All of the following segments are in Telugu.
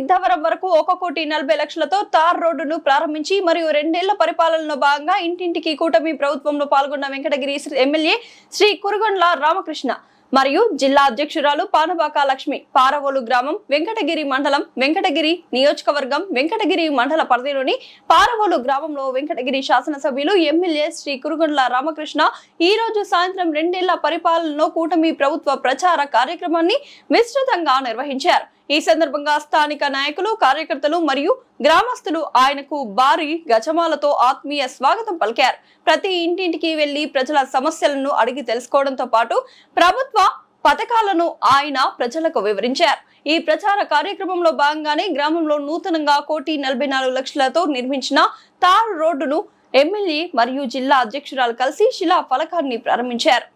సిద్ధవరం వరకు 1,40,00,000తో తార్ రోడ్డును ప్రారంభించి మరియు 2 ఏళ్ల పరిపాలనలో భాగంగా ఇంటింటికి కూటమి ప్రభుత్వంలో పాల్గొన్న వెంకటగిరి ఎమ్మెల్యే శ్రీ కురుగొండ్ల రామకృష్ణ మరియు జిల్లా అధ్యక్షురాలు పానబాక లక్ష్మి పారవోలు గ్రామం వెంకటగిరి మండలం వెంకటగిరి నియోజకవర్గం వెంకటగిరి మండల పరిధిలోని పారవోలు గ్రామంలో వెంకటగిరి శాసనసభ్యులు ఎమ్మెల్యే శ్రీ కురుగొండ్ల రామకృష్ణ ఈ రోజు సాయంత్రం 2 ఏళ్ల పరిపాలనలో కూటమి ప్రభుత్వ ప్రచార కార్యక్రమాన్ని విస్తృతంగా నిర్వహించారు. ఈ సందర్భంగా స్థానిక నాయకులు కార్యకర్తలు మరియు గ్రామస్తులు ఆయనకు భారీ గజమాలతో ఆత్మీయ స్వాగతం పలికారు. ప్రతి ఇంటింటికి వెళ్లి ప్రజల సమస్యలను అడిగి తెలుసుకోవడంతో పాటు ప్రభుత్వ పథకాలను ఆయన ప్రజలకు వివరించారు. ఈ ప్రచార కార్యక్రమంలో భాగంగానే గ్రామంలో నూతనంగా 1,44,00,000తో నిర్మించిన తార్ రోడ్డును ఎమ్మెల్యే మరియు జిల్లా అధ్యక్షురాలు కలిసి శిలా ఫలకాన్ని ప్రారంభించారు.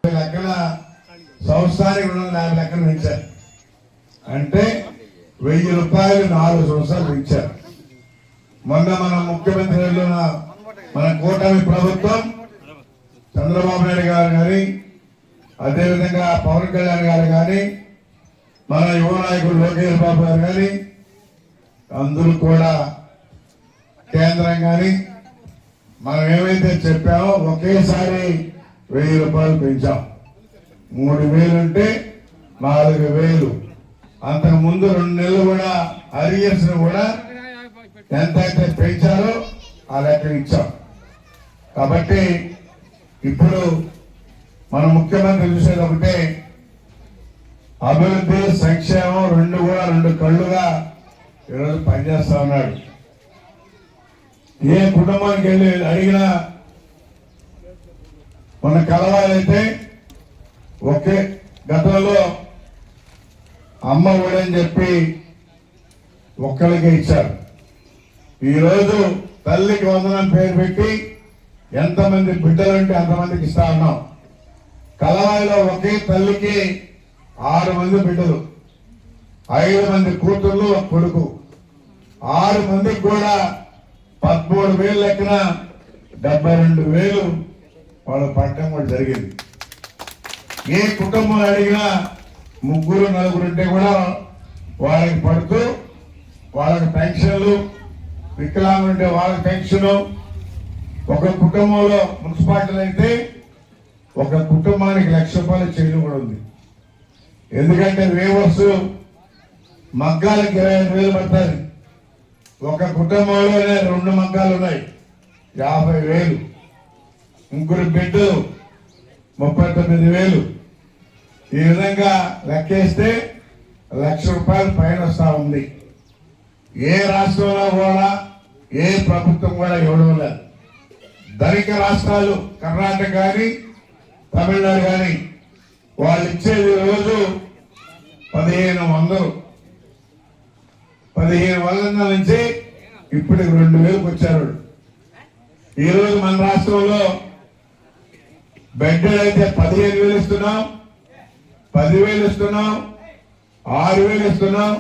అంటే 1,000 రూపాయలు 4 సంవత్సరాలు ఇచ్చారు. మొన్న మన ముఖ్యమంత్రి మన కూటమి ప్రభుత్వం చంద్రబాబు నాయుడు గారు కానీ అదేవిధంగా పవన్ కళ్యాణ్ గారు కానీ మన యువ నాయకుడు లోకేష్ బాబు గారు కానీ అందరూ కూడా కేంద్రం కానీ మనం ఏమైతే చెప్పామో ఒకేసారి 1,000 రూపాయలు పెంచాం. 3,000 ఉంటే 4,000. అంతకు ముందు 2 నెలలు కూడా అరియర్స్ కూడా ఎంతైతే పెంచారో ఆ లెక్క ఇచ్చాం. కాబట్టి ఇప్పుడు మన ముఖ్యమంత్రి చూసేది ఒకటే, అభివృద్ధి సంక్షేమం రెండు కళ్ళుగా ఈరోజు పనిచేస్తా ఉన్నాడు. ఏ కుటుంబానికి వెళ్ళి అడిగినా మన కలవాలైతే ఒకే గతంలో అమ్మ ఒడని చెప్పి ఒక్కరికి ఇచ్చారు. ఈరోజు తల్లికి వందనం పేరు పెట్టి ఎంతమంది బిడ్డలుంటే అంతమందికి ఇస్తా ఉన్నాం. కలవాయిలో ఒకే తల్లికి 6 మంది బిడ్డలు, 5 మంది కూతుర్లు, 1 కొడుకు. 6 మందికి కూడా 13,000 లెక్కన 72,000 వాళ్ళు పట్టడం కూడా జరిగింది. ఏ కుటుంబం అడిగినా 3, 4 ఉంటే కూడా వాళ్ళకి పడుతూ వాళ్ళకి పెన్షన్లు, వికలాంగులు ఉంటే వాళ్ళకి పెన్షన్. ఒక కుటుంబంలో మున్సిపాలిటీలు అయితే ఒక కుటుంబానికి 1,00,000 రూపాయలు చేయడం కూడా ఉంది. ఎందుకంటే వేవర్స్ మగ్గాలకి 25,000 పడుతుంది. ఒక కుటుంబంలోనే 2 మగ్గాలు ఉన్నాయి, 50,000. ముగ్గురు బిడ్డలు 39,000. ఈ విధంగా లెక్కేస్తే 1,00,000 రూపాయలు పైన వస్తా ఉంది. ఏ రాష్ట్రంలో కూడా ఏ ప్రభుత్వం కూడా ఇవ్వడం లేదు. ధనిక రాష్ట్రాలు కర్ణాటక కానీ తమిళనాడు కానీ వాళ్ళు ఇచ్చేది రోజు 1,500 నుంచి ఇప్పటికి 2,000కి వచ్చారు. ఈరోజు మన రాష్ట్రంలో బెడ్లు అయితే 15,000 ఇస్తున్నాం, 10,000 ఇస్తున్నాం, 6,000 ఇస్తున్నాం,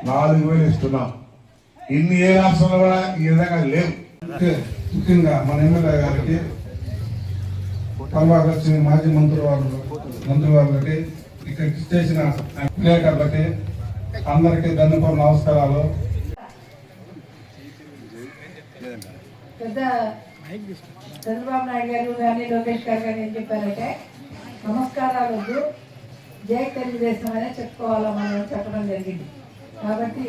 4,000 ఇస్తున్నాం. ఇన్ని ఏ రాష్ట్రంలో కూడా ఈ విధంగా లేవు. ముఖ్యంగా మన ఎమ్మెల్యే గారికి, కల్వాక మాజీ మంత్రి వాళ్ళకి, ఇక్కడికి చేసిన విలేకరులకి అందరికీ ధన్యవాదాలు, నమస్కారాలు. పెద్ద చంద్రబాబు నాయుడు గారు కానీ లోకేష్ గారు కానీ ఏం చెప్పారంటే, నమస్కారాలు వద్దు, జై తెలుగుదేశం అనే చెప్పుకోవాలా మనం చెప్పడం జరిగింది. కాబట్టి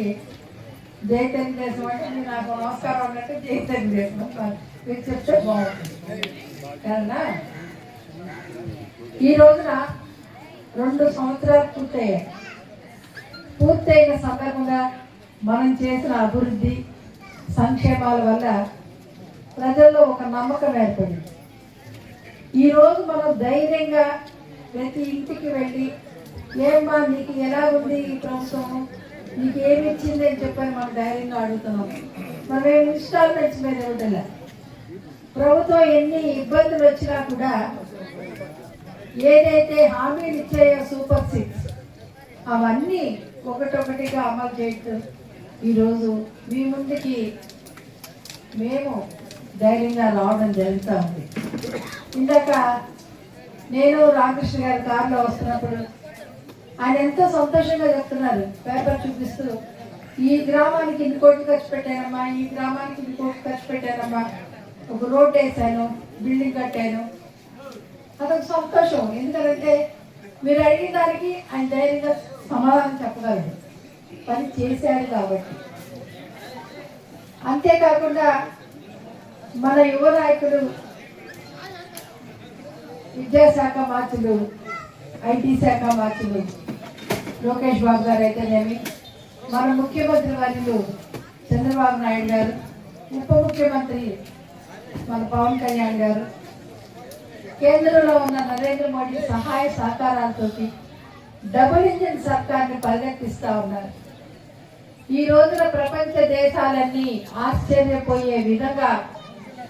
జై తెలుగుదేశం అంటే మీరు నాకు నమస్కారం అన్నట్టు జై తెలుగుదేశం మీకు చెప్తే బాగుంటుంది. కారణా ఈ రోజున 2 సంవత్సరాలు పూర్తయిన సందర్భంగా మనం చేసిన అభివృద్ధి సంక్షేమాల వల్ల ప్రజల్లో ఒక నమ్మకం ఏర్పడింది. ఈరోజు మనం ధైర్యంగా ప్రతి ఇంటికి వెళ్ళి, ఏమ్మా నీకు ఎలా ఉంది ఈ ప్రభుత్వం, నీకు ఏమి ఇచ్చింది అని చెప్పని మనం ధైర్యంగా అడుగుతున్నాం. మనం ఇన్స్టాల్మెంట్స్ మీద ఇవ్వటంలే. ప్రభుత్వం ఎన్ని ఇబ్బందులు వచ్చినా కూడా ఏదైతే హామీలు ఇచ్చాయో Super 6 అవన్నీ ఒకటొకటిగా అమలు చేస్తూ ఈరోజు మీ ముందుకి మేము ధైర్యంగా రావడం జరుగుతూ ఉంది. ఇందాక నేను రామకృష్ణ గారి కారులో వస్తున్నప్పుడు ఆయన ఎంతో సంతోషంగా చెప్తున్నారు, పేపర్ చూపిస్తూ ఈ గ్రామానికి ఇన్ని కోట్లు ఖర్చు పెట్టానమ్మా, ఈ గ్రామానికి ఇన్ని కోట్లు ఖర్చు పెట్టానమ్మా, ఒక రోడ్ వేసాను, బిల్డింగ్ కట్టాను, అదొక సంతోషం. ఎందుకంటే మీరు అడిగిన దానికి ఆయన ధైర్యంగా సమాధానం చెప్పగలరు, పని చేశాడు కాబట్టి. అంతేకాకుండా మన యువ నాయకుడు, విద్యాశాఖ మార్చులు, ఐటీ శాఖ మార్చులు లోకేష్ బాబు గారు అయితేనేమి, మన ముఖ్యమంత్రి వర్యులు చంద్రబాబు నాయుడు గారు, ఉప ముఖ్యమంత్రి మన పవన్ కళ్యాణ్ గారు, కేంద్రంలో ఉన్న నరేంద్ర మోడీ సహాయ సహకారాలతోటి డబుల్ ఇంజిన్ సర్కార్ని పరిగెత్తిస్తూ ఉన్నారు. ఈ రోజున ప్రపంచ దేశాలన్నీ ఆశ్చర్యపోయే విధంగా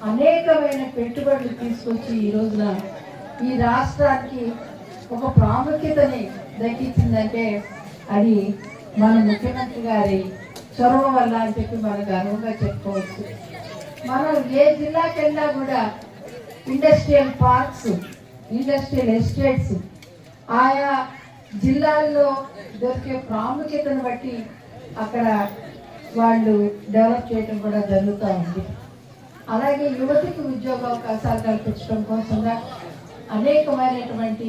అనేకమైన పెట్టుబడులు తీసుకొచ్చి ఈ రోజున ఈ రాష్ట్రానికి ఒక ప్రాముఖ్యతని దక్కించిందంటే అది మన ముఖ్యమంత్రి గారి చొరవ వల్ల అని చెప్పి మనం గర్వంగా చెప్పుకోవచ్చు. మనం ఏ జిల్లాకి వెళ్ళినా కూడా ఇండస్ట్రియల్ పార్క్స్, ఇండస్ట్రియల్ ఎస్టేట్స్ ఆయా జిల్లాల్లో దొరికే ప్రాముఖ్యతను బట్టి అక్కడ వాళ్ళు డెవలప్ చేయడం కూడా జరుగుతూ ఉంది. అలాగే యువతికి ఉద్యోగ అవకాశాలు కల్పించడం కోసంగా అనేకమైనటువంటి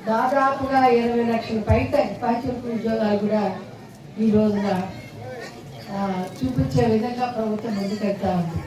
దాదాపుగా 20 లక్షల పైచలకు ఉద్యోగాలు కూడా ఈ రోజున చూపించే విధంగా ప్రభుత్వం ముందుకెళ్తా ఉంది.